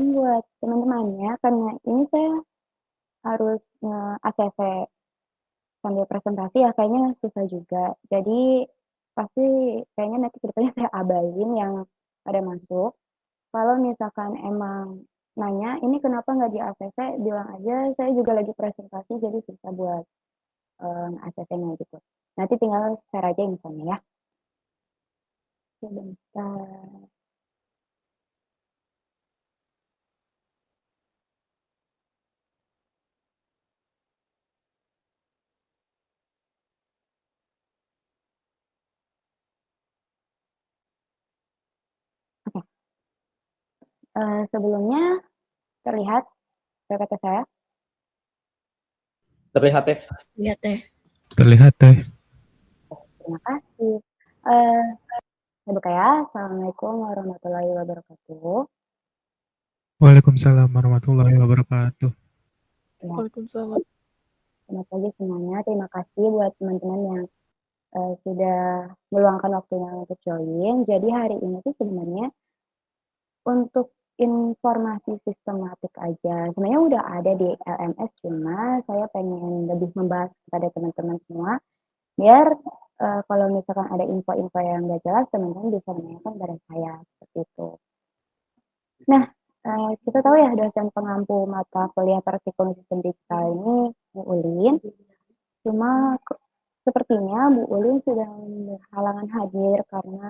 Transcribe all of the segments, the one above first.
saran buat teman-temannya karena ini saya harus nge-ACC sambil presentasi ya kayaknya susah juga. Jadi pasti kayaknya nanti ke depannya saya abaiin yang pada masuk. Kalau misalkan emang nanya, "Ini kenapa nggak di-ACC?" Bilang aja, "Saya juga lagi presentasi jadi susah buat, nge-ACC-nya," gitu. Nanti tinggal share aja infonya ya. Sebentar. Oke, sebelumnya terlihat PPT saya? Terlihat ya? Lihat teh. Terlihat teh. Terima kasih. Saya buka ya. Assalamualaikum warahmatullahi wabarakatuh. Waalaikumsalam warahmatullahi wabarakatuh. Ya, Waalaikumsalam. selamat pagi semuanya. Terima kasih buat teman-teman yang sudah meluangkan waktunya untuk join. Jadi hari ini tuh sebenarnya untuk informasi sistematik aja. Sebenarnya udah ada di LMS, cuma saya pengen lebih membahas kepada teman-teman semua, biar kalau misalkan ada info-info yang nggak jelas, teman-teman bisa menanyakan pada saya, seperti itu. Nah, kita tahu ya dosen pengampu mata kuliah praktikum sistem digital ini Bu Ulin, cuma sepertinya Bu Ulin sedang berhalangan hadir karena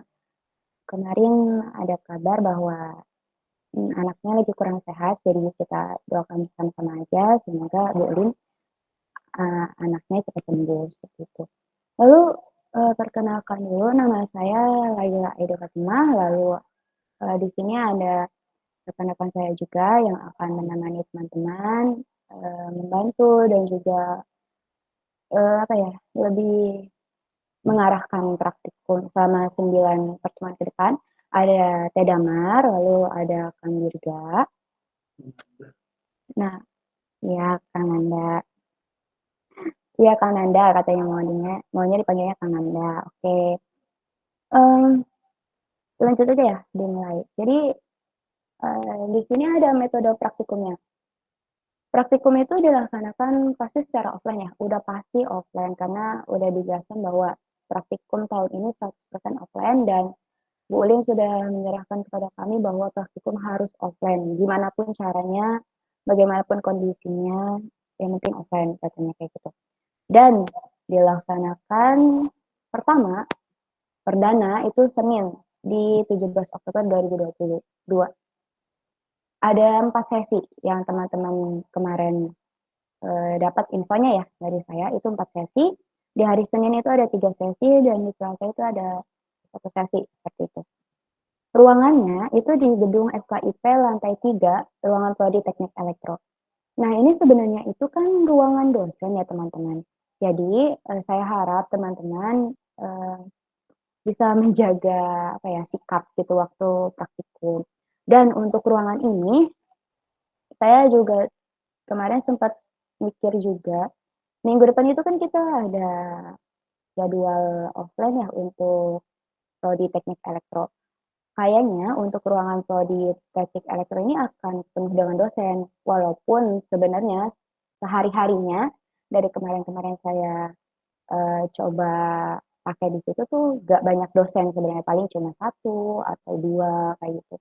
kemarin ada kabar bahwa anaknya lagi kurang sehat, jadi kita doakan bersama-sama aja, semoga Bu Ulin anaknya cepat sembuh, seperti itu. Lalu perkenalkan dulu, nama saya Laila Edo Fatimah, lalu di sini ada rekan-rekan saya juga yang akan menemani teman-teman, membantu dan juga lebih mengarahkan praktikum selama 9 pertemuan ke depan. Ada Teh Damar, lalu ada Kang Dirga. Nah, ya Kang Nanda. Iya Kang Nanda katanya maunya dipanggilnya Kang Nanda. Oke. Lanjut aja ya, dimulai. Jadi di sini ada metode praktikumnya. Praktikum itu dilaksanakan pasti secara offline ya, udah pasti offline karena udah dijelaskan bahwa praktikum tahun ini 100% offline dan Bu Ulin sudah menyerahkan kepada kami bahwa praktikum harus offline, gimana pun caranya, bagaimanapun kondisinya, yang penting offline katanya kayak gitu. Dan dilaksanakan pertama, perdana itu Senin di 17 Oktober 2022. Ada 4 sesi yang teman-teman kemarin dapat infonya ya dari saya, itu 4 sesi. Di hari Senin itu ada 3 sesi dan di Selasa itu ada 1 sesi, seperti itu. Ruangannya itu di gedung FKIP lantai 3, ruangan prodi teknik elektro. Nah, ini sebenarnya itu kan ruangan dosen ya teman-teman. Jadi saya harap teman-teman bisa menjaga sikap gitu waktu praktikum. Dan untuk ruangan ini saya juga kemarin sempat mikir juga, minggu depan itu kan kita ada jadwal offline ya untuk prodi teknik elektro. Kayaknya untuk ruangan prodi teknik elektro ini akan penuh dengan dosen, walaupun sebenarnya sehari-harinya dari kemarin-kemarin saya coba pakai di situ tuh gak banyak dosen sebenarnya, paling cuma 1 atau 2 kayak gitu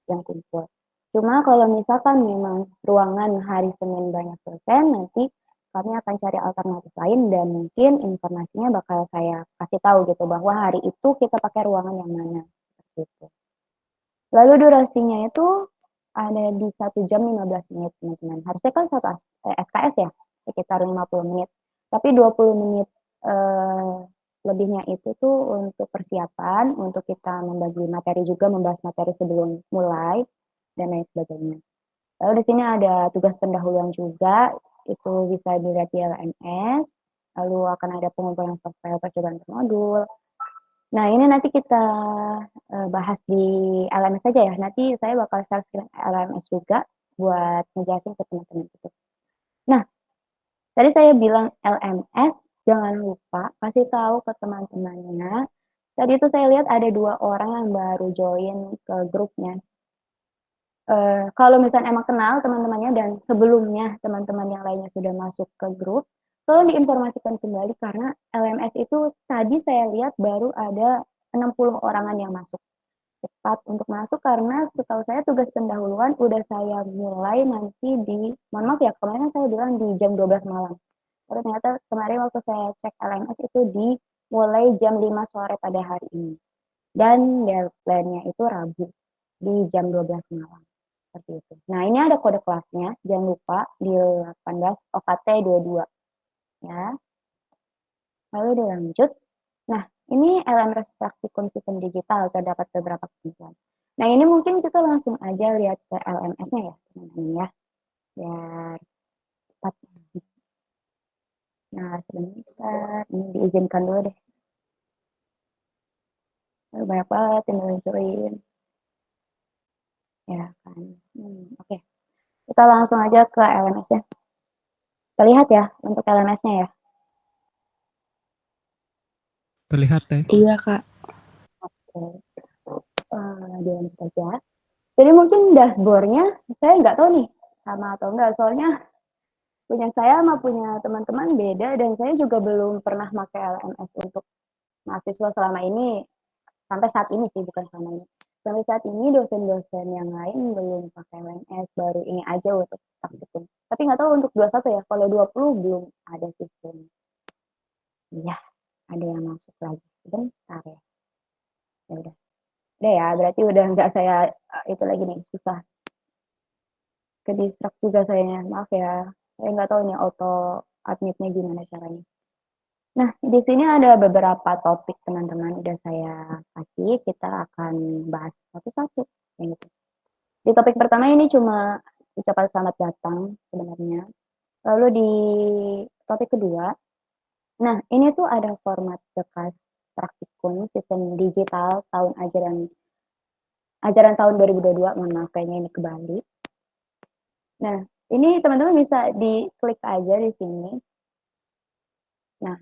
yang kumpul. Cuma kalau misalkan memang ruangan hari Senin banyak dosen, nanti kami akan cari alternatif lain dan mungkin informasinya bakal saya kasih tahu gitu bahwa hari itu kita pakai ruangan yang mana, seperti itu. Lalu durasinya itu ada di 1 jam 15 menit teman-teman. Harusnya kan 1 SKS ya, sekitar 50 menit. Tapi 20 menit lebihnya itu tuh untuk persiapan, untuk kita membagi materi juga, membahas materi sebelum mulai, dan lain sebagainya. Lalu di sini ada tugas pendahuluan juga, itu bisa dilihat di LMS, lalu akan ada pengumpulan software percobaan modul. Nah, ini nanti kita bahas di LMS saja ya. Nanti saya bakal share screen LMS juga buat ngejelasin ke teman-teman gitu. Nah, tadi saya bilang LMS, jangan lupa kasih tahu ke teman-temannya. Tadi itu saya lihat ada 2 orang yang baru join ke grupnya. Kalau misalnya emang kenal teman-temannya dan sebelumnya teman-teman yang lainnya sudah masuk ke grup, tolong diinformasikan kembali karena LMS itu tadi saya lihat baru ada 60 orangan yang masuk. Cepat untuk masuk karena setahu saya tugas pendahuluan udah saya mulai nanti di, mohon maaf ya, kemarin saya bilang di jam 12 malam. Tapi ternyata kemarin waktu saya cek LMS itu di mulai jam 5 sore pada hari ini. Dan deadline-nya itu Rabu di jam 12 malam. Seperti itu. Nah, ini ada kode kelasnya, jangan lupa di 18 OKT 22 ya. Lalu dilanjut. Nah, ini LMS praktikum sistem digital terdapat beberapa ketentuan. Nah, ini mungkin kita langsung aja lihat ke LMS-nya ya, teman-teman ya. Biar cepat. Nah, sebentar, ini diizinkan dulu deh. Banyak banget yang luncurin. Ya kan. Oke. Kita langsung aja ke LMS-nya. Kita lihat ya untuk LMS-nya ya. Terlihat teh. Iya, Kak. Oke. Dilanjut aja. Jadi mungkin dashboard-nya saya nggak tahu nih sama atau enggak. Soalnya punya saya sama punya teman-teman beda dan saya juga belum pernah pakai LMS untuk mahasiswa selama ini. Sampai saat ini sih, bukan selama ini. Sampai saat ini dosen-dosen yang lain belum pakai LMS, baru ini aja untuk praktikum. Tapi nggak tahu untuk 21 ya, kalau 20 belum ada sistem. Iya, ada yang masuk lagi. Bentar ya. Ya udah. Udah ya, berarti udah nggak saya itu lagi nih, susah. Ke distract juga sayanya, maaf ya. Saya nggak tahu nih auto admitnya gimana caranya. Nah, di sini ada beberapa topik teman-teman udah saya kasih, kita akan bahas satu-satu. Gitu. Di topik pertama ini cuma ucapan selamat datang sebenarnya. Lalu di topik kedua, nah ini tuh ada format bekas praktikum sistem digital tahun ajaran tahun 2022, mohon maaf kayaknya ini kebalik. Nah, ini teman-teman bisa diklik aja di sini. Nah,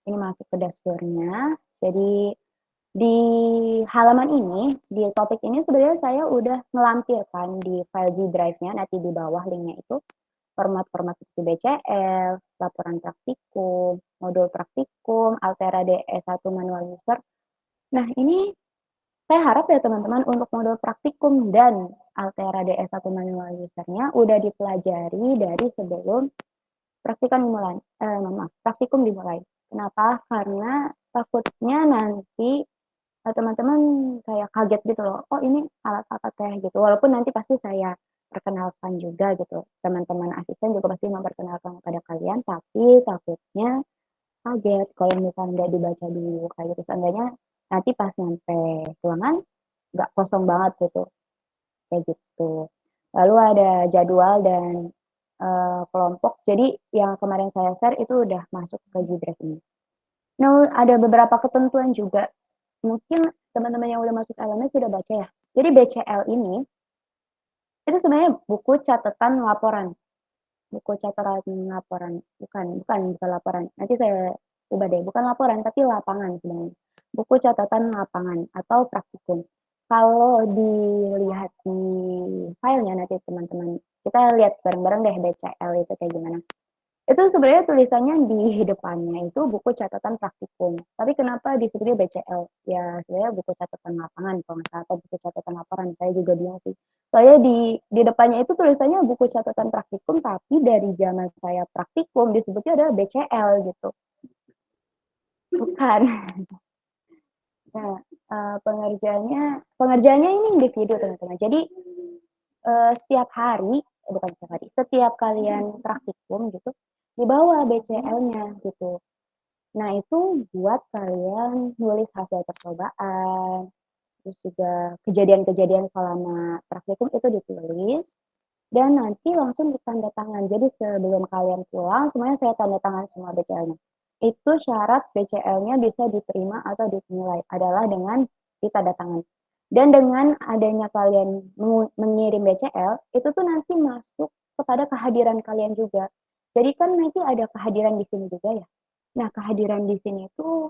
ini masuk ke dashboard-nya. Jadi di halaman ini, di topik ini sebenarnya saya udah melampirkan di file G Drive-nya, nanti di bawah linknya itu, format-format seperti BCL, laporan praktikum, modul praktikum, Altera DE1 manual user. Nah, ini saya harap ya teman-teman untuk modul praktikum dan Altera DE1 manual user-nya udah dipelajari dari sebelum praktikum dimulai. Kenapa? Karena takutnya nanti teman-teman kayak kaget gitu loh, oh ini alat apa teh gitu. Walaupun nanti pasti saya perkenalkan juga gitu, teman-teman asisten juga pasti memperkenalkan kepada kalian, tapi takutnya kaget kalau misalnya nggak dibaca dulu kayak gitu. Seandainya nanti pas nyampe ruangan nggak kosong banget gitu, kayak gitu. Lalu ada jadwal dan kelompok. Jadi yang kemarin saya share itu udah masuk ke Gdrive ini. Nah, ada beberapa ketentuan juga. Mungkin teman-teman yang udah masuk LMS sudah baca ya. Jadi BCL ini itu sebenarnya buku catatan laporan. Buku catatan laporan. Bukan laporan. Nanti saya ubah deh. Bukan laporan, tapi lapangan sebenarnya. Buku catatan lapangan atau praktikum. Kalau dilihat di filenya nanti teman-teman, kita lihat bareng-bareng deh BCL itu kayak gimana. Itu sebenarnya tulisannya di depannya itu buku catatan praktikum. Tapi kenapa disebutnya BCL? Ya sebenarnya buku catatan lapangan kalau nggak salah, atau buku catatan laporan. Saya juga bingung sih. Soalnya di depannya itu tulisannya buku catatan praktikum, tapi dari zaman saya praktikum disebutnya adalah BCL gitu. Bukan. Nah, pengerjaannya ini individu teman-teman. Jadi setiap hari, bukan setiap hari, setiap kalian praktikum gitu, dibawa BCL-nya gitu. Nah, itu buat kalian nulis hasil percobaan, terus juga kejadian-kejadian selama praktikum itu ditulis, dan nanti langsung ditanda tangan. Jadi sebelum kalian pulang, semuanya saya tanda tangan semua BCL-nya. Itu syarat BCL-nya bisa diterima atau dinilai adalah dengan ditanda tangan. Dan dengan adanya kalian mengirim BCL, itu tuh nanti masuk kepada kehadiran kalian juga. Jadi kan nanti ada kehadiran di sini juga ya. Nah, kehadiran di sini itu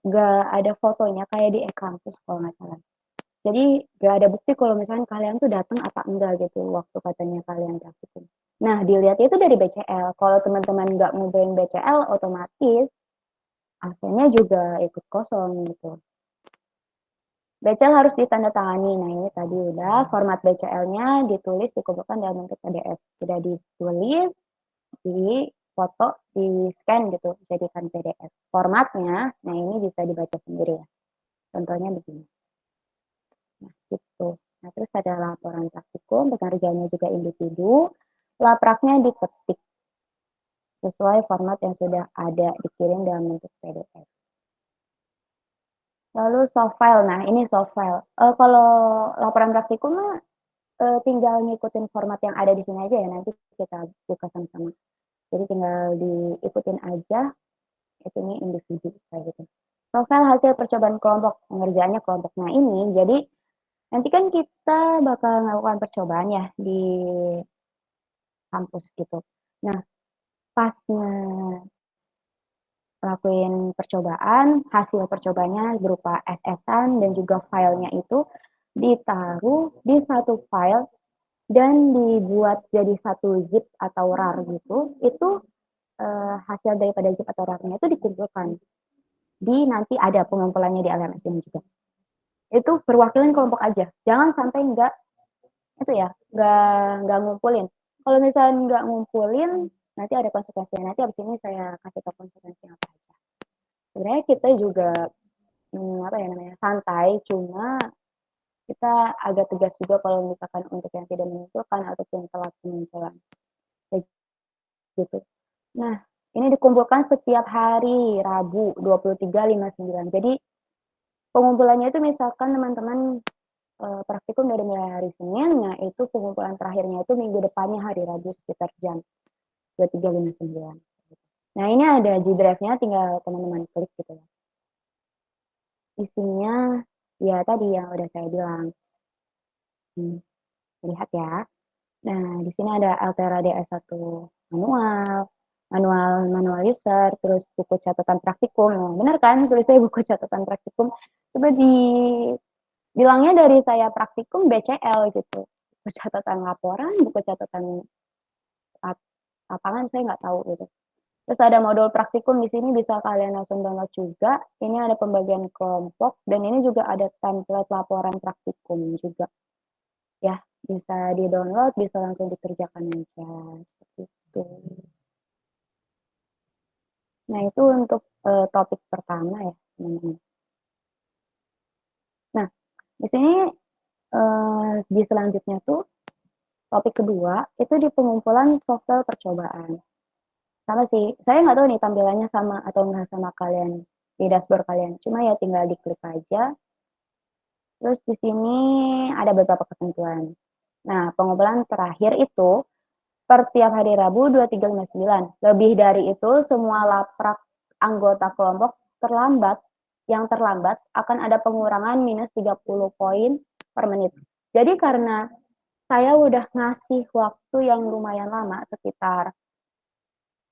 nggak ada fotonya kayak di e-kampus kalau nggak salah. Jadi gak ada bukti kalau misalnya kalian tuh datang apa enggak gitu waktu katanya kalian praktikum. Nah, dilihatnya itu dari BCL. Kalau teman-teman nggak ngumpulin BCL, otomatis AC-nya juga ikut kosong gitu. BCL harus ditandatangani. Nah, ini tadi udah format BCL-nya ditulis, dikumpulkan dalam bentuk PDF. Sudah ditulis, di foto, di scan gitu, jadikan PDF. Formatnya, nah ini bisa dibaca sendiri ya. Contohnya begini. Nah, gitu. Nah, terus ada laporan praktikum, pengerjaannya juga individu. Lapraknya diketik sesuai format yang sudah ada dikirim dalam bentuk PDF. Lalu soft file. Nah, ini soft file. Kalau laporan praktikum tinggal ngikutin format yang ada di sini aja ya. Nanti kita buka sama-sama. Jadi tinggal diikutin aja. Itu ini individu kayak gitu. Soft file hasil percobaan kelompok. Pengerjaannya kelompok. Nah, ini jadi nanti kan kita bakal melakukan percobaan ya di kampus gitu. Nah, pas lakuin percobaan, hasil percobaannya berupa SS-an dan juga filenya itu ditaruh di satu file dan dibuat jadi satu zip atau RAR gitu. Itu hasil daripada zip atau RAR-nya itu dikumpulkan. Nanti ada pengumpulannya di LMS ini juga. Itu perwakilan kelompok aja. Jangan sampai enggak itu ya, enggak ngumpulin. Kalau misalnya enggak ngumpulin, nanti ada konsekuensinya. Nanti abis ini saya kasih tahu konsekuensinya apa aja. Sebenarnya kita juga apa ya namanya santai, cuma kita agak tegas juga kalau misalkan untuk yang tidak mengumpulkan ataupun telat pengumpulan. Gitu. Nah, ini dikumpulkan setiap hari Rabu 23.59. Jadi pengumpulannya itu misalkan teman-teman praktikum dari mulai hari Senin, nah itu pengumpulan terakhirnya itu minggu depannya hari Rabu sekitar jam 23.59. Nah, ini ada G-Drive-nya, tinggal teman-teman klik gitu ya. Isinya ya tadi yang udah saya bilang. Lihat ya. Nah, di sini ada Altera DS1 manual, manual user, terus buku catatan praktikum. Nah, benar kan tulisnya buku catatan praktikum. Coba bilangnya dari saya praktikum BCL gitu. Buku catatan laporan, buku catatan lapangan saya nggak tahu gitu. Terus ada modul praktikum di sini bisa kalian langsung download juga. Ini ada pembagian kelompok dan ini juga ada template laporan praktikum juga. Ya, bisa di-download, bisa langsung dikerjakan aja seperti itu. Nah, itu untuk topik pertama ya, teman-teman. Nah, di sini di selanjutnya tuh topik kedua itu di pengumpulan software percobaan. Sama sih, saya nggak tahu nih tampilannya sama atau nggak sama kalian di dashboard kalian. Cuma ya tinggal diklik aja. Terus di sini ada beberapa ketentuan. Nah, pengumpulan terakhir itu per tiap hari Rabu 23.59. Lebih dari itu, semua laprak anggota kelompok yang terlambat akan ada pengurangan minus 30 poin per menit. Jadi karena saya udah ngasih waktu yang lumayan lama, sekitar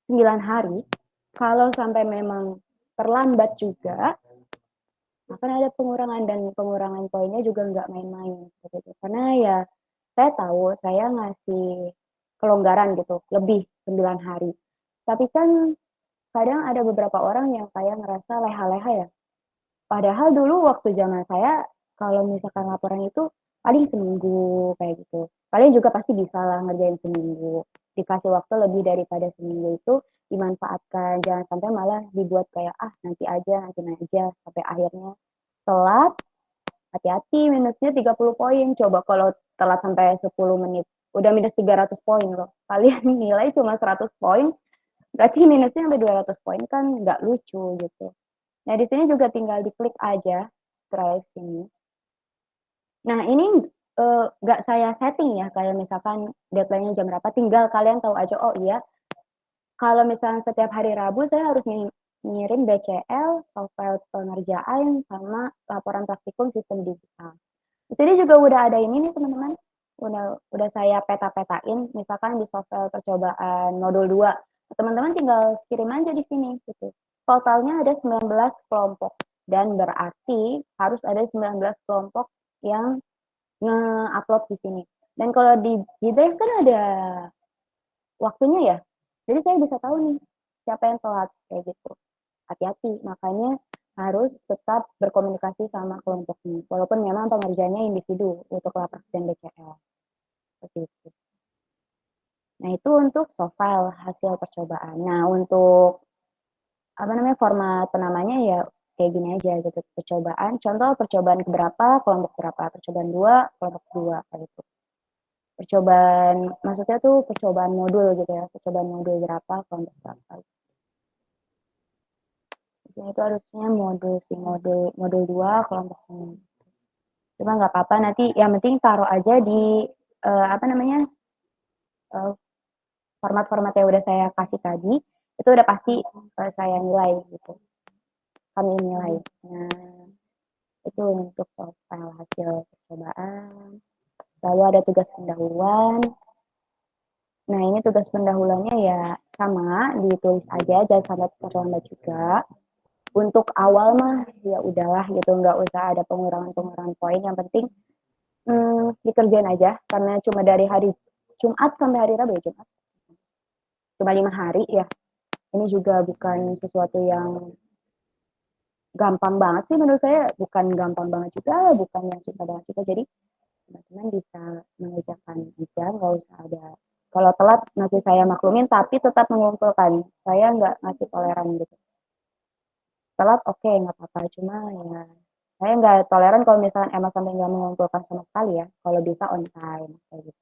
9 hari, kalau sampai memang terlambat juga, akan ada pengurangan dan pengurangan poinnya juga nggak main-main. Gitu. Karena ya saya tahu saya ngasih kelonggaran gitu, lebih 9 hari. Tapi kan kadang ada beberapa orang yang kayak ngerasa leha-leha ya. Padahal dulu waktu zaman saya, kalau misalkan laporan itu paling seminggu kayak gitu. Kalian juga pasti bisa lah ngerjain seminggu. Dikasih waktu lebih daripada seminggu itu dimanfaatkan. Jangan sampai malah dibuat kayak, nanti aja, sampai akhirnya telat. Hati-hati, minusnya 30 poin. Coba kalau telat sampai 10 menit, udah minus 300 poin loh. Kalian nilai cuma 100 poin, berarti minusnya sampai 200 poin kan nggak lucu gitu. Nah, di sini juga tinggal diklik aja drive sini. Nah, ini nggak saya setting ya, kayak misalkan deadline-nya jam berapa, tinggal kalian tahu aja, oh iya, kalau misalnya setiap hari Rabu saya harus ngirim BCL, software pengerjaan, sama laporan praktikum sistem digital. Di sini juga udah ada ini nih teman-teman, udah saya peta-petain, misalkan di software percobaan modul 2, teman-teman tinggal kirim aja di sini gitu. Totalnya ada 19 kelompok dan berarti harus ada 19 kelompok yang nge-upload di sini. Dan kalau di Gdrive kan ada waktunya ya. Jadi saya bisa tahu nih siapa yang telat kayak gitu. Hati-hati, makanya harus tetap berkomunikasi sama kelompoknya. Walaupun memang pengerjanya individu untuk lapas dan BCL. Seperti itu. Nah, itu untuk soft file hasil percobaan. Nah, untuk apa namanya format penamanya ya kayak gini aja gitu. Percobaan, contoh percobaan keberapa, kelompok berapa, percobaan 2, kelompok 2 kayak gitu. Percobaan maksudnya tuh percobaan modul gitu ya, percobaan modul berapa, kelompok berapa. Nah, itu harusnya modul sih, modul 2 kelompok ini. Cuma nggak apa-apa nanti yang penting taruh aja di apa namanya format-format yang udah saya kasih tadi itu udah pasti saya nilai gitu, kami nilai. Nah, itu untuk file hasil percobaan. Lalu ada tugas pendahuluan. Nah, ini tugas pendahuluannya ya sama, ditulis aja, jangan sampai terlambat juga. Untuk awal mah ya udahlah gitu, nggak usah ada pengurangan poin. Yang penting dikerjain aja, karena cuma dari hari Jumat sampai hari Rabu ya, Jumat. Cuma 5 hari ya. Ini juga bukan sesuatu yang gampang banget sih menurut saya, bukan gampang banget juga, bukan yang susah banget juga. Jadi teman-teman bisa mengerjakan aja, nggak usah ada. Kalau telat masih saya maklumin, tapi tetap mengumpulkan. Saya nggak ngasih toleran gitu. Telat oke, nggak apa-apa. Cuma ya saya nggak toleran kalau misalnya emang sampai nggak mengumpulkan sama sekali ya. Kalau bisa on time kayak gitu.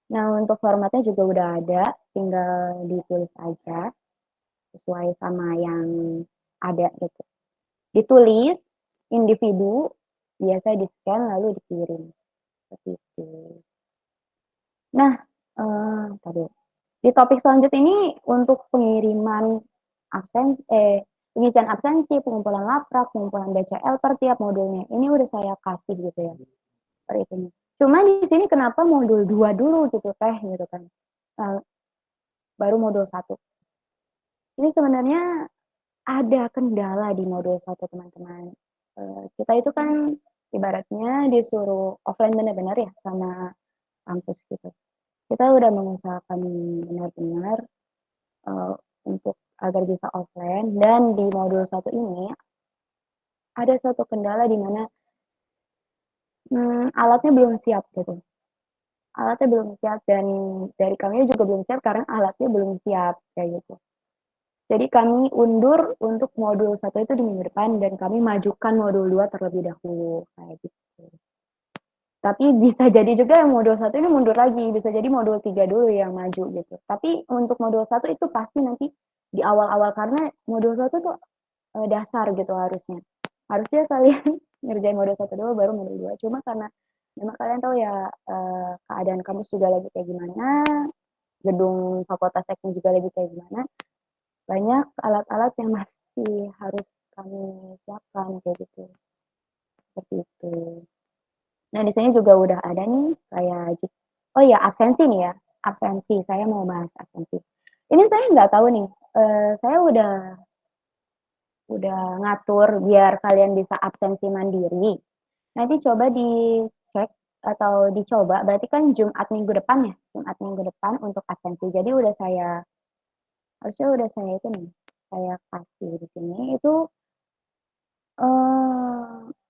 Nah, untuk formatnya juga udah ada, tinggal ditulis aja sesuai sama yang ada gitu. Ditulis individu, biasa di-scan lalu dikirim. Seperti itu. Nah, tadi di topik selanjutnya ini untuk pengiriman pengisian absensi, pengumpulan laprak, pengumpulan BCL per tiap modulnya. Ini udah saya kasih gitu ya. Seperti itu. Cuma di sini kenapa modul 2 dulu gitu teh gitu kan. Uh, baru modul 1. Ini sebenarnya ada kendala di modul 1 teman-teman. Kita itu kan ibaratnya disuruh offline benar-benar ya sama kampus gitu. Kita udah mengusahakan benar-benar uh, untuk agar bisa offline, dan di modul 1 ini ada suatu kendala di mana alatnya belum siap gitu. Alatnya belum siap dan dari kami juga belum siap karena alatnya belum siap kayak gitu. Jadi kami undur untuk modul 1 itu di minggu depan dan kami majukan modul 2 terlebih dahulu kayak gitu. Tapi bisa jadi juga yang modul 1 ini mundur lagi, bisa jadi modul 3 dulu yang maju gitu. Tapi untuk modul 1 itu pasti nanti di awal-awal, karena modul 1 tuh dasar gitu harusnya. Harusnya kalian ngerjain modul 1 dulu baru modul 2. Cuma karena memang kalian tahu ya keadaan kampus juga lagi kayak gimana, gedung fakultas teknik juga lagi kayak gimana. Banyak alat-alat yang masih harus kami siapkan kayak gitu. Seperti itu. Nah, di sini juga udah ada nih kayak oh ya absensi nih ya. Absensi, saya mau bahas absensi. Ini saya nggak tahu nih. Saya udah ngatur biar kalian bisa absensi mandiri. Nanti coba dicek atau dicoba. Berarti kan Jumat minggu depan ya. Jumat minggu depan untuk absensi. Jadi harusnya udah saya itu nih. Saya kasih di sini itu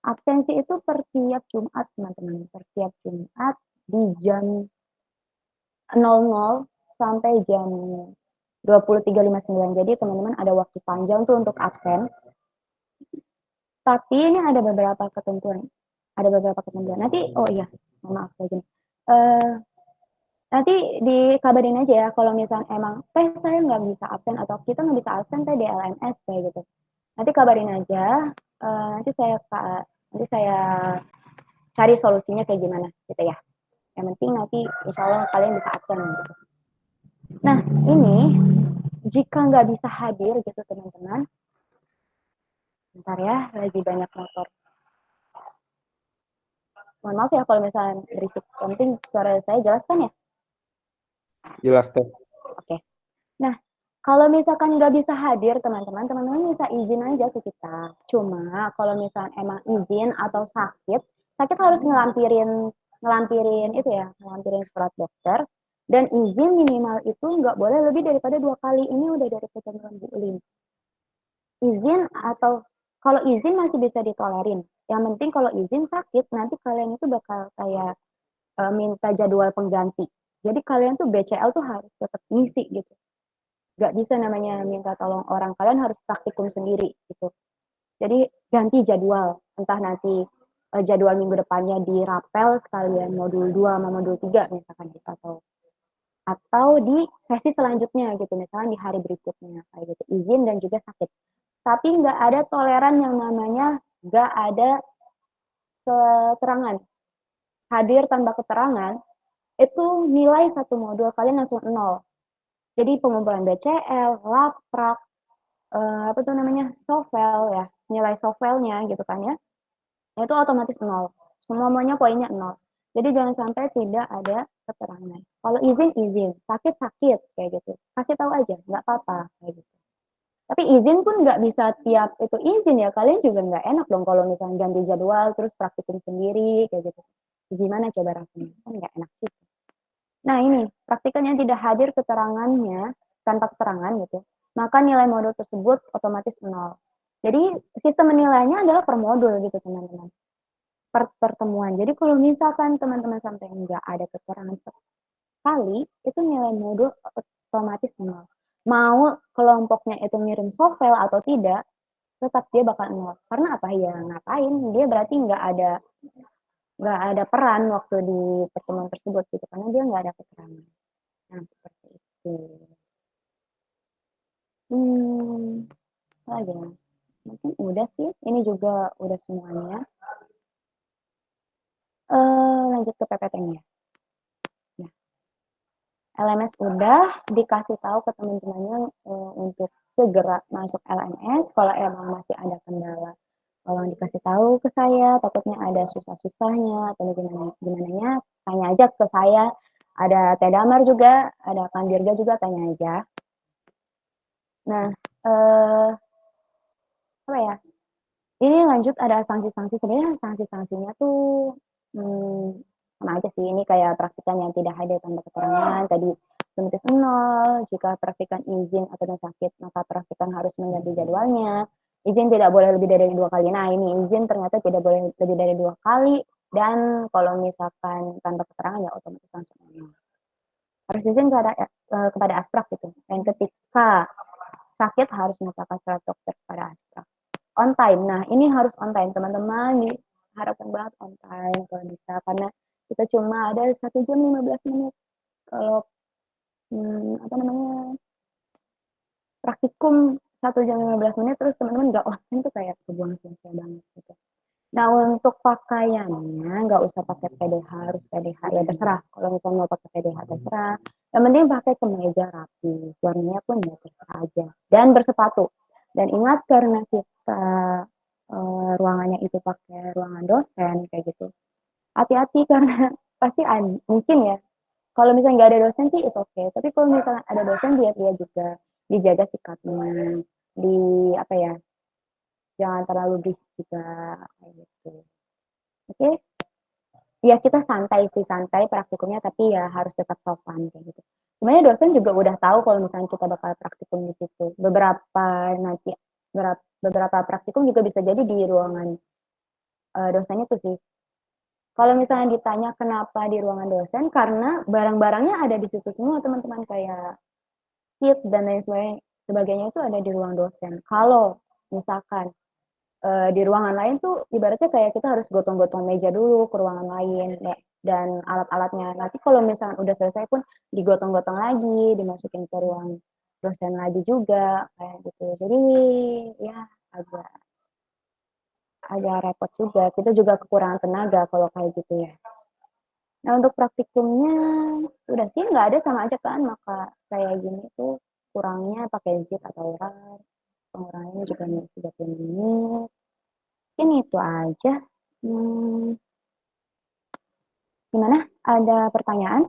absensi itu per tiap Jumat, teman-teman. Per tiap Jumat di jam 00 sampai jam 23.59. Jadi teman-teman ada waktu panjang tuh untuk absen. Tapi ini ada beberapa ketentuan. Ada beberapa ketentuan. Nanti, oh iya, maaf lagi. Nanti dikabarin aja ya kalau misalnya emang saya nggak bisa absen atau kita nggak bisa absen teh di LMS kayak gitu. Nanti kabarin aja. Nanti saya cari solusinya kayak gimana gitu ya. Yang penting nanti insya Allah kalian bisa absen gitu. Nah, ini jika nggak bisa hadir gitu teman-teman, bentar ya, lagi banyak motor. Mohon maaf ya kalau misalnya berisik. Yang penting suara saya jelas kan ya? Jelas teh. Oke. Nah, Kalau misalkan nggak bisa hadir teman-teman, teman-teman bisa izin aja ke kita. Cuma kalau misalkan emang izin atau sakit, sakit harus ngelampirin itu ya, ngelampirin surat dokter. Dan izin minimal itu nggak boleh lebih daripada 2 kali. Ini udah dari ketentuan Bu Lim. Izin atau kalau izin masih bisa ditolerin. Yang penting kalau izin sakit, nanti kalian itu bakal kayak minta jadwal pengganti. Jadi kalian tuh BCL tuh harus tetap ngisi gitu. Gak bisa namanya minta tolong orang, kalian harus praktikum sendiri gitu. Jadi ganti jadwal, entah nanti jadwal minggu depannya dirapel sekalian modul 2 sama modul 3 misalkan gitu, atau di sesi selanjutnya gitu, misalnya di hari berikutnya kayak gitu, izin dan juga sakit. Tapi nggak ada toleran yang namanya nggak ada keterangan. Hadir tanpa keterangan itu nilai satu modul kalian langsung nol. Jadi pengumpulan BCL, laprak, apa tuh namanya, sovel ya, nilai sovelnya gitu kan ya, itu otomatis nol. Semuanya poinnya nol. Jadi jangan sampai tidak ada keterangan. Kalau izin izin, sakit sakit kayak gitu. Kasih tahu aja, nggak apa-apa kayak gitu. Tapi izin pun nggak bisa tiap itu izin ya. Kalian juga nggak enak dong kalau misalnya ganti jadwal terus praktikum sendiri kayak gitu. Gimana coba rasanya? Kan nggak enak sih. Nah ini, praktikan yang tidak hadir keterangannya tanpa keterangan gitu, maka nilai modul tersebut otomatis nol. Jadi sistem menilainya adalah per modul gitu teman-teman, per pertemuan. Jadi kalau misalkan teman-teman sampai nggak ada keterangan sekali, itu nilai modul otomatis nol. Mau kelompoknya itu ngirim sovel atau tidak, tetap dia bakal nol. Karena apa ya ngapain? Dia berarti nggak ada peran waktu di pertemuan tersebut gitu, karena dia nggak ada keterangan. Nah, seperti itu. Hmm, apa lagi ya? Mungkin udah sih. Ini juga udah semuanya. Lanjut ke PPT-nya. Nah, LMS udah dikasih tahu ke teman-temannya untuk segera masuk LMS. Kalau emang masih ada kendala, tolong dikasih tahu ke saya. Takutnya ada susah-susahnya atau gimana tanya aja ke saya. Ada Teh Damar juga, ada Kang Dirga juga, tanya aja. Nah, apa ya? Ini lanjut ada sanksi-sanksi, sebenarnya sanksi-sanksinya tuh sama aja sih, ini kayak praktikan yang tidak hadir tanpa keterangan, tadi otomatis nol, jika praktikan izin atau sakit, maka praktikan harus mengganti jadwalnya, izin tidak boleh lebih dari 2 kali, nah ini izin ternyata tidak boleh lebih dari 2 kali, dan kalau misalkan tanpa keterangan ya otomatis langsung nol. Harus izin kepada Asprak gitu, dan ketika sakit harus menetapkan surat dokter kepada Asprak. On time. Nah, ini harus on time, teman-teman. Diharapkan banget on time kalau bisa, karena kita cuma ada 1 jam 15 menit. Kalau apa namanya praktikum 1 jam 15 menit terus teman-teman nggak on time tuh kayak kebuang sia-sia banget gitu. Nah, untuk pakaiannya nggak usah pakai PDH, harus PDH ya terserah. Kalau misalnya mau pakai PDH terserah. Yang penting pakai kemeja rapi, warnanya pun ya terserah aja. Dan bersepatu. Dan ingat karena kita ruangannya itu pakai ruangan dosen kayak gitu. Hati-hati karena pasti mungkin ya. Kalau misalnya nggak ada dosen sih is okay. Tapi kalau misalnya ada dosen dia juga dijaga sikapnya, di apa ya, jangan terlalu berisik juga kayak gitu. Oke, okay? Ya kita santai sih, santai praktikumnya, tapi ya harus tetap sopan kayak gitu. Sebenarnya dosen juga udah tahu kalau misalnya kita bakal praktikum di situ. Beberapa praktikum juga bisa jadi di ruangan dosen itu sih. Kalau misalnya ditanya kenapa di ruangan dosen, karena barang-barangnya ada di situ semua teman-teman, kayak kit dan lain sebagainya itu ada di ruang dosen. Kalau misalkan di ruangan lain tuh ibaratnya kayak kita harus gotong-gotong meja dulu ke ruangan lain ya, dan alat-alatnya. Nanti kalau misalnya udah selesai pun digotong-gotong lagi, dimasukin ke ruang dosen lagi juga kayak gitu. Jadi ya agak agak repot juga. Kita juga kekurangan tenaga kalau kayak gitu ya. Nah untuk praktikumnya udah sih nggak ada, sama aja kan, maka kayak gini tuh kurangnya pakai zip atau rar, pengurangannya juga 30 menit. Mungkin itu aja. Hmm, Gimana? Ada pertanyaan?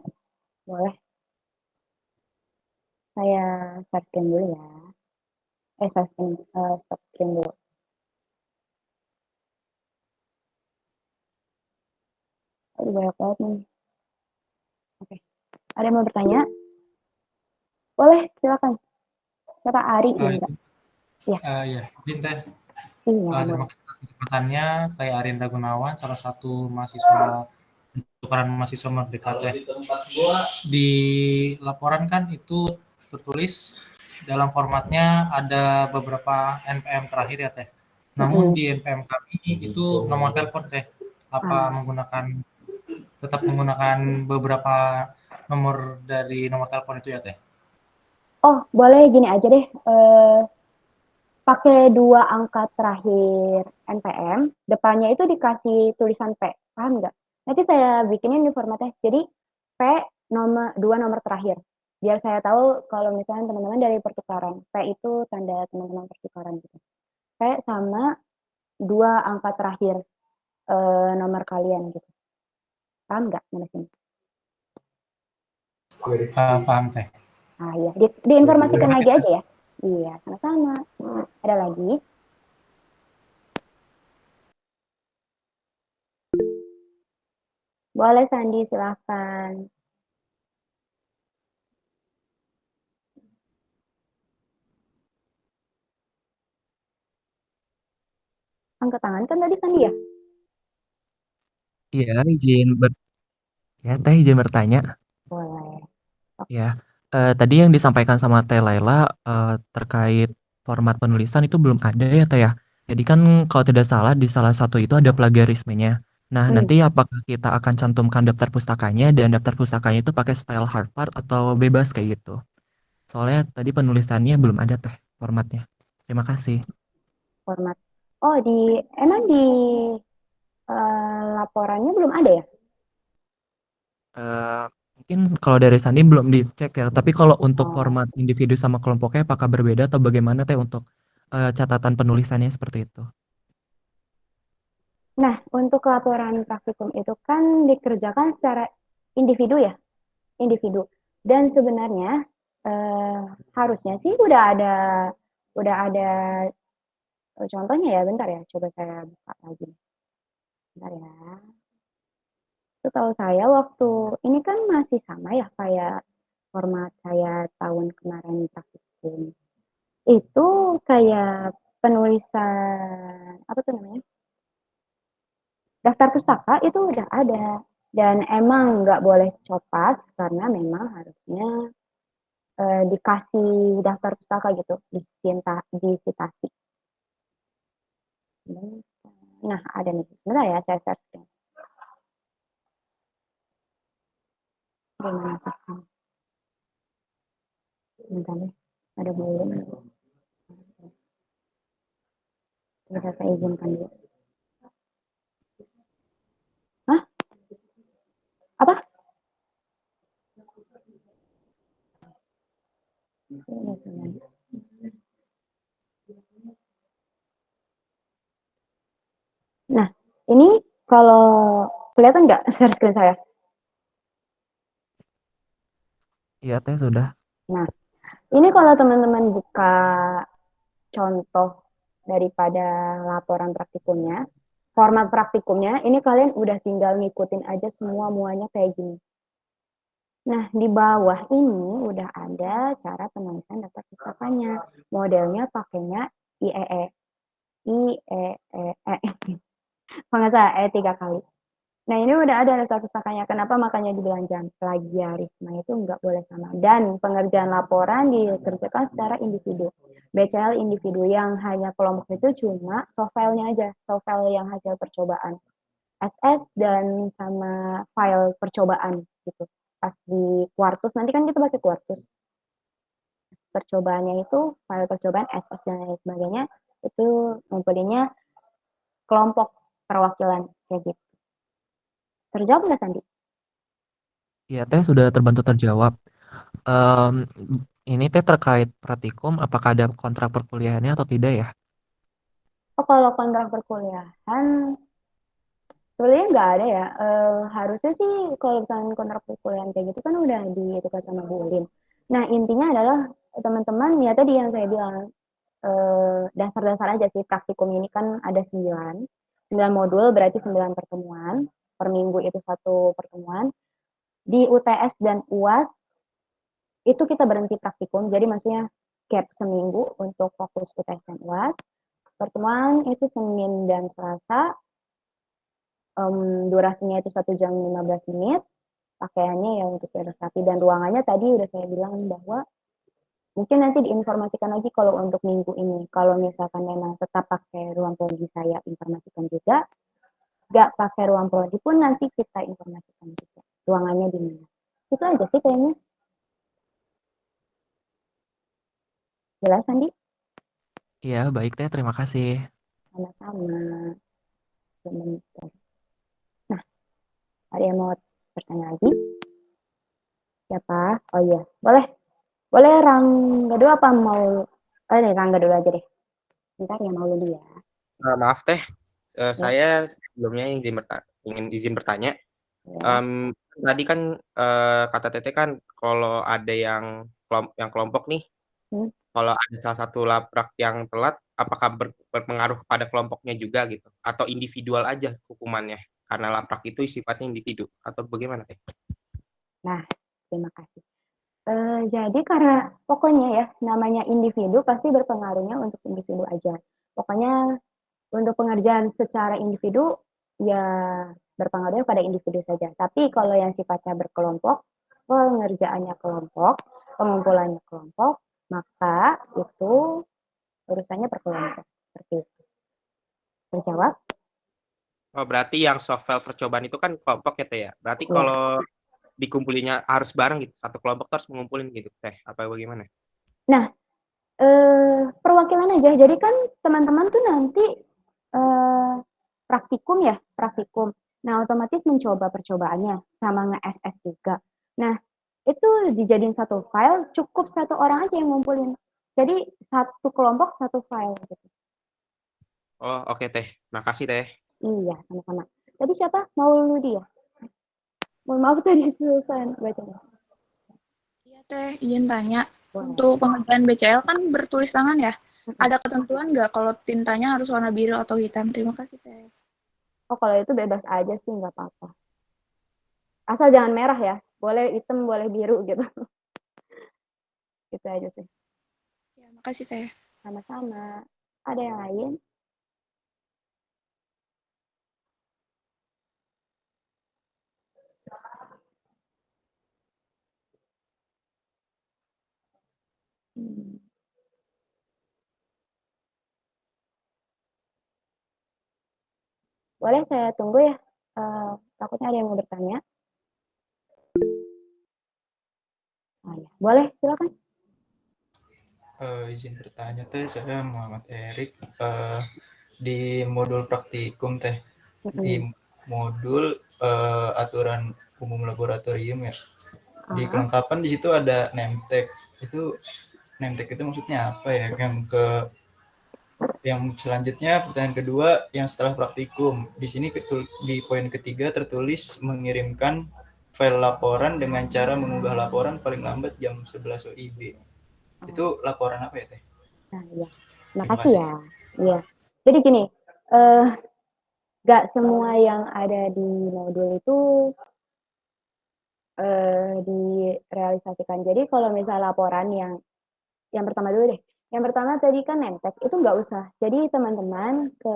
Boleh. Saya share screen dulu ya. Stop screen dulu. Aduh, banyak banget nih. Oke. Ada yang mau bertanya? Boleh, silakan. Siapa? Ari Indra. Ya, Ya, izin Teh. iya Terima boleh. kasih atas kesempatannya. Saya Arindra Gunawan, salah satu mahasiswa tukaran mahasiswa Merdeka Teh. Di laporan kan itu tertulis dalam formatnya ada beberapa NPM terakhir ya Teh. Namun Mm-mm. di NPM kami itu nomor telepon Teh. Apa Ah. tetap menggunakan beberapa nomor dari nomor telepon itu ya Teh? Oh, boleh gini aja deh. Pakai 2 angka terakhir NPM, depannya itu dikasih tulisan P, paham nggak? Nanti saya bikinin di formatnya. Jadi P nomor 2 nomor terakhir. Biar saya tahu kalau misalnya teman-teman dari pertukaran. P itu tanda teman-teman pertukaran gitu. P sama 2 angka terakhir nomor kalian gitu. Paham nggak mana sini? Paham Teh. Ah iya, diinformasikan Terima kasih lagi Teh. aja ya. Iya, sama-sama. Ada lagi? Boleh Sandi, silahkan. Angkat tangan kan tadi Sandi ya? Iya, ya Teh izin bertanya. Boleh. Ya, tadi yang disampaikan sama Teh Laila terkait format penulisan itu belum ada ya Teh ya. Jadi kan kalau tidak salah di salah satu itu ada plagiarismenya. Nah, Hmm. nanti apakah kita akan cantumkan daftar pustakanya dan daftar pustakanya itu pakai style Harvard atau bebas kayak gitu? Soalnya tadi penulisannya belum ada Teh formatnya. Terima kasih. Format. Oh, emang di laporannya belum ada ya? Eh, Mungkin kalau dari Sandi belum dicek ya, tapi kalau untuk Oh. format individu sama kelompoknya apakah berbeda atau bagaimana Teh untuk catatan penulisannya seperti itu? Nah, untuk laporan praktikum itu kan dikerjakan secara individu ya, individu. Dan sebenarnya eh, harusnya sih udah ada contohnya ya. Bentar ya, coba saya buka lagi. Bentar ya. Setahu saya waktu ini kan masih sama ya kayak format saya tahun kemarin praktikum. Itu kayak penulisan apa tuh namanya? Daftar pustaka itu udah ada dan emang nggak boleh copas karena memang harusnya dikasih daftar pustaka gitu, disitasi. Nah, ada nih. Sebentar ya, saya search. Gimana sih? Sebentar nih. Ada belum? Bisa saya izinkan dulu. Hah? Apa? Nah, ini kalau kelihatan nggak share screen saya? Iya Teh sudah. Nah, ini kalau teman-teman buka contoh daripada laporan praktikumnya, format praktikumnya, ini kalian udah tinggal ngikutin aja semua muanya kayak gini. Nah, di bawah ini udah ada cara penulisan daftar pustakanya. Modelnya pakainya IEE. IEE. Kalau nggak salah, E 3 kali. Nah, ini udah ada daftar pustakanya. Kenapa makanya dibilang jangan plagiarisme itu nggak boleh sama. Dan pengerjaan laporan dikerjakan secara individu. BCL individu yang hanya kelompok itu cuma soft file-nya aja. Soft file yang hasil percobaan. SS dan sama file percobaan gitu. Pas di Quartus, nanti kan kita pakai Quartus. Percobaannya itu file percobaan SS dan lain sebagainya itu ngumpulinnya kelompok perwakilan kayak gitu. Terjawab nggak Sandi? Iya Teh sudah terbantu terjawab. Em, ini Teh terkait praktikum, apakah ada kontrak perkuliahannya atau tidak ya? Oh, kalau kontrak perkuliahan sebenarnya nggak ada ya. Harusnya sih kalau misalnya kontrak perkuliahan kayak gitu kan udah ditukar sama Bu Lin. Nah, intinya adalah teman-teman ya tadi yang saya bilang, dasar-dasar aja sih praktikum ini kan ada 9 modul berarti 9 pertemuan, per minggu itu 1 pertemuan. Di UTS dan UAS itu kita berhenti praktikum, jadi maksudnya gap seminggu untuk fokus UTS dan UAS. Pertemuan itu Senin dan Selasa, durasinya itu 1 jam 15 menit, pakaiannya ya untuk yang rapi, dan ruangannya tadi udah saya bilang bahwa mungkin nanti diinformasikan lagi kalau untuk minggu ini. Kalau misalkan memang tetap pakai ruang prodi, saya informasikan juga. Nggak pakai ruang prodi pun nanti kita informasikan juga. Ruangannya di mana. Itu aja sih kayaknya. Jelas, Andi? Iya, baik Teh, terima kasih. Sama-sama. Sebentar. Nah, ada yang mau bertanya lagi? Siapa? Oh iya, boleh. Boleh Rangga dulu apa mau... nih, Rangga dulu aja deh. Ntar ya mau dulu ya. Maaf Teh, saya sebelumnya ingin izin bertanya. Ya. Tadi kan kata Teteh kan kalau ada yang kelompok nih, kalau ada salah satu laprak yang telat, apakah berpengaruh kepada kelompoknya juga gitu, atau individual aja hukumannya karena laprak itu sifatnya individu atau bagaimana Teh? Nah, terima kasih. Jadi karena pokoknya ya namanya individu pasti berpengaruhnya untuk individu aja. Pokoknya untuk pengerjaan secara individu ya berpengaruh pada individu saja. Tapi kalau yang sifatnya berkelompok, pengerjaannya kelompok, pengumpulannya kelompok, maka itu urusannya per kelompok. Seperti itu. Terjawab? Oh, berarti yang software percobaan itu kan kelompok ya Teh ya. Berarti Ya. kalau dikumpulinya harus bareng gitu, satu kelompok harus mengumpulin gitu Teh, apa bagaimana? Nah, perwakilan aja. Jadi kan teman-teman tuh nanti praktikum ya, praktikum. Nah, otomatis mencoba percobaannya sama nge-SS juga. Nah, itu dijadiin satu file, cukup 1 orang aja yang ngumpulin. Jadi satu kelompok satu file gitu. Oh, oke Teh. Makasih Teh. Iya, sama-sama. Tadi siapa? Mau Ludi ya? Mohon maaf tadi susah bacanya. Iya Teh, izin tanya. Boleh. Untuk pengerjaan BCL kan bertulis tangan ya? Ada ketentuan nggak kalau tintanya harus warna biru atau hitam? Terima kasih Teh. Oh, kalau itu bebas aja sih, nggak apa-apa. Asal jangan merah ya. Boleh hitam, boleh biru gitu. Itu aja sih. Ya, makasih Teh. Sama-sama. Ada yang lain? Boleh saya tunggu ya. Takutnya ada yang mau bertanya. Oh, ya. Boleh, silakan. Izin bertanya Teh, saya Muhammad Erik. Di modul praktikum Teh, di modul aturan umum laboratorium ya. Di kelengkapan di situ ada nemtek. Itu nemtek itu maksudnya apa ya? Yang selanjutnya pertanyaan kedua yang setelah praktikum. Di sini di poin ketiga tertulis mengirimkan file laporan dengan cara mengunggah laporan paling lambat jam 11 WIB. Itu laporan apa ya Teh? Nah, iya. Terima Makasih kasih. ya. Iya. Jadi gini, nggak semua yang ada di modul itu direalisasikan. Jadi kalau misalnya laporan yang pertama dulu deh. Yang pertama tadi kan nemtek itu nggak usah. Jadi teman-teman ke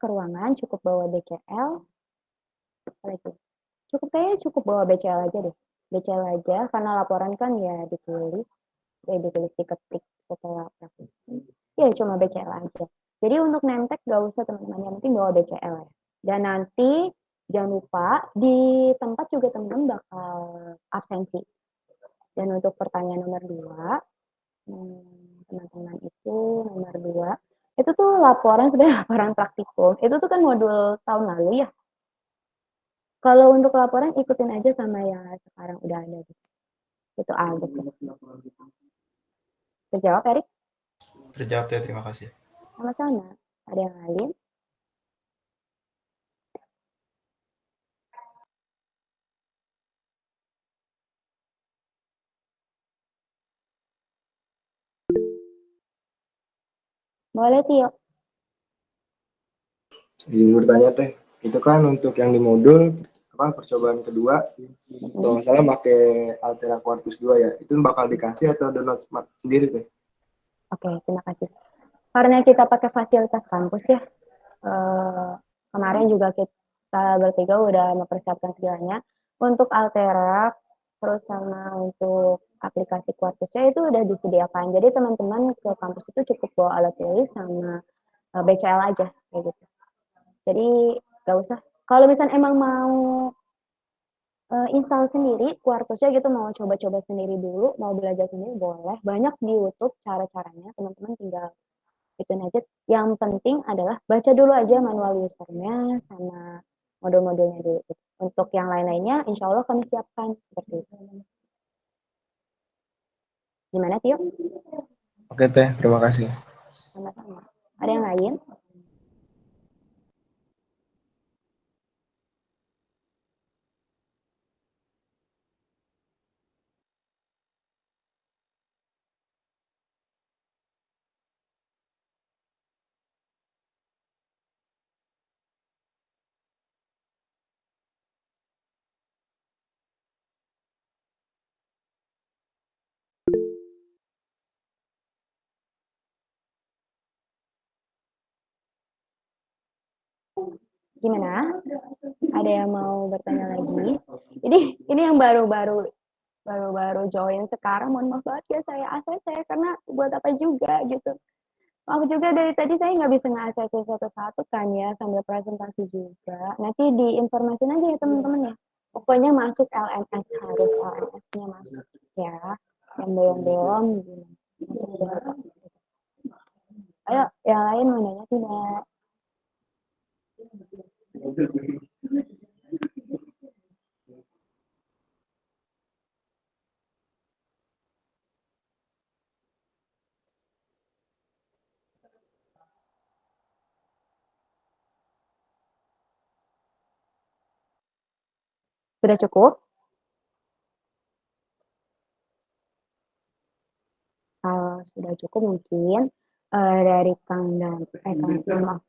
ruangan cukup bawa BCL. Cukup bawa BCL aja deh. BCL aja karena laporan kan ya ditulis diketik setelah praktikum. Ya cuma BCL aja. Jadi untuk nemtek nggak usah teman-teman, yang penting bawa BCL ya. Dan nanti jangan lupa di tempat juga teman-teman bakal absensi. Dan untuk pertanyaan nomor 2, teman-teman itu nomor 2, itu tuh laporan sebenarnya laporan praktikum. Itu tuh kan modul tahun lalu ya. Kalau untuk laporan ikutin aja sama yang sekarang udah ada gitu. Itu aja sih. Terjawab, Erik? Terjawab ya, terima kasih. Sama-sama. Ada yang lain? Boleh, Tio. Izin bertanya Teh, itu kan untuk yang di modul percobaan kedua, kalau nggak salah pakai Altera Quartus 2 ya, itu bakal dikasih atau download smart sendiri Teh? Oke, terima kasih. Karena kita pakai fasilitas kampus ya, kemarin juga kita bertiga udah mempersiapkan segalanya. Untuk Altera, terus sama untuk aplikasi Quartusnya itu udah disediakan. Jadi teman-teman ke kampus itu cukup bawa alat tulis sama BCL aja, kayak gitu. Jadi gak usah. Kalau misalnya emang mau install sendiri Quartusnya gitu, mau coba-coba sendiri dulu, mau belajar sendiri boleh. Banyak di YouTube cara-caranya, teman-teman tinggal ikutin aja. Yang penting adalah baca dulu aja manual usernya sama modul-modulnya dulu. Untuk yang lain-lainnya, insya Allah kami siapkan seperti itu. Gimana, Tio? Oke Teh, terima kasih. Sama-sama. Ada yang lain? Gimana? Ada yang mau bertanya lagi? Ini yang baru-baru join sekarang, mohon maaf banget ya saya ACC karena buat apa juga gitu. Aku juga dari tadi saya nggak bisa nge-ACC satu-satu kan ya, sambil presentasi juga. Nanti diinformasiin aja ya teman-teman ya. Pokoknya masuk LMS, harus LMS-nya masuk ya. Yang belum masuk juga. Ayo, yang lain mau nanya tidak? Sudah cukup? Kalau sudah cukup mungkin dari Kang dan maaf.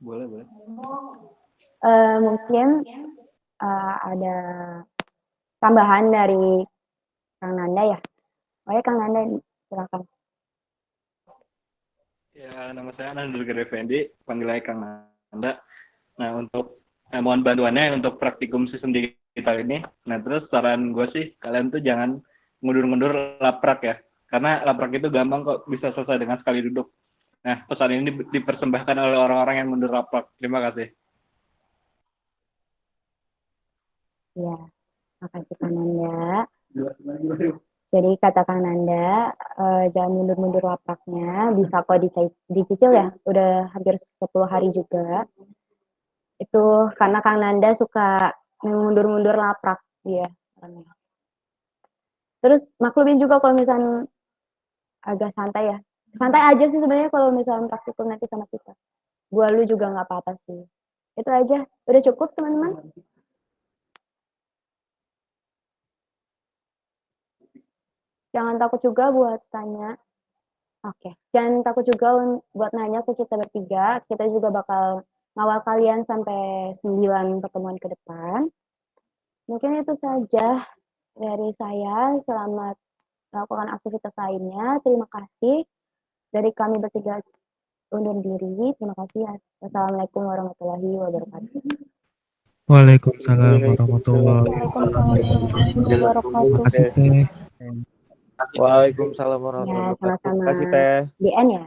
Boleh. Mungkin ada tambahan dari Kang Nanda ya. Oke, Kang Nanda silakan. Ya, nama saya Nanda Effendi, panggil aja Kang Nanda. Nah, untuk mohon bantuannya untuk praktikum sistem digital ini. Nah, terus saran gue sih, kalian tuh jangan ngundur-ngundur laprak ya. Karena laprak itu gampang kok, bisa selesai dengan sekali duduk. Nah, pesan ini dipersembahkan oleh orang-orang yang mundur laprak. Terima kasih. Ya, makasih Kang Nanda. Jadi kata Kang Nanda, jangan mundur-mundur lapraknya, bisa kok dicicil ya, udah hampir 10 hari juga. Itu karena Kang Nanda suka mundur-mundur laprak dia. Terus maklumin juga kalau misalnya agak santai ya. Santai aja sih sebenarnya kalau misalnya praktikum nanti sama kita. Gua lu juga nggak apa-apa sih. Itu aja. Udah cukup teman-teman? Jangan takut juga buat tanya. Oke. Jangan takut juga buat nanya ke kita bertiga. Kita juga bakal ngawal kalian sampai 9 pertemuan ke depan. Mungkin itu saja dari saya. Selamat melakukan aktivitas lainnya. Terima kasih. Dari kami bertiga undur diri. Terima kasih. Wassalamualaikum warahmatullahi wabarakatuh. Waalaikumsalam warahmatullahi Waalaikumsalam wabarakatuh. Terima kasih Teh. Waalaikumsalam warahmatullahi Ya, wabarakatuh. sama-sama. Terima kasih Teh. DN ya.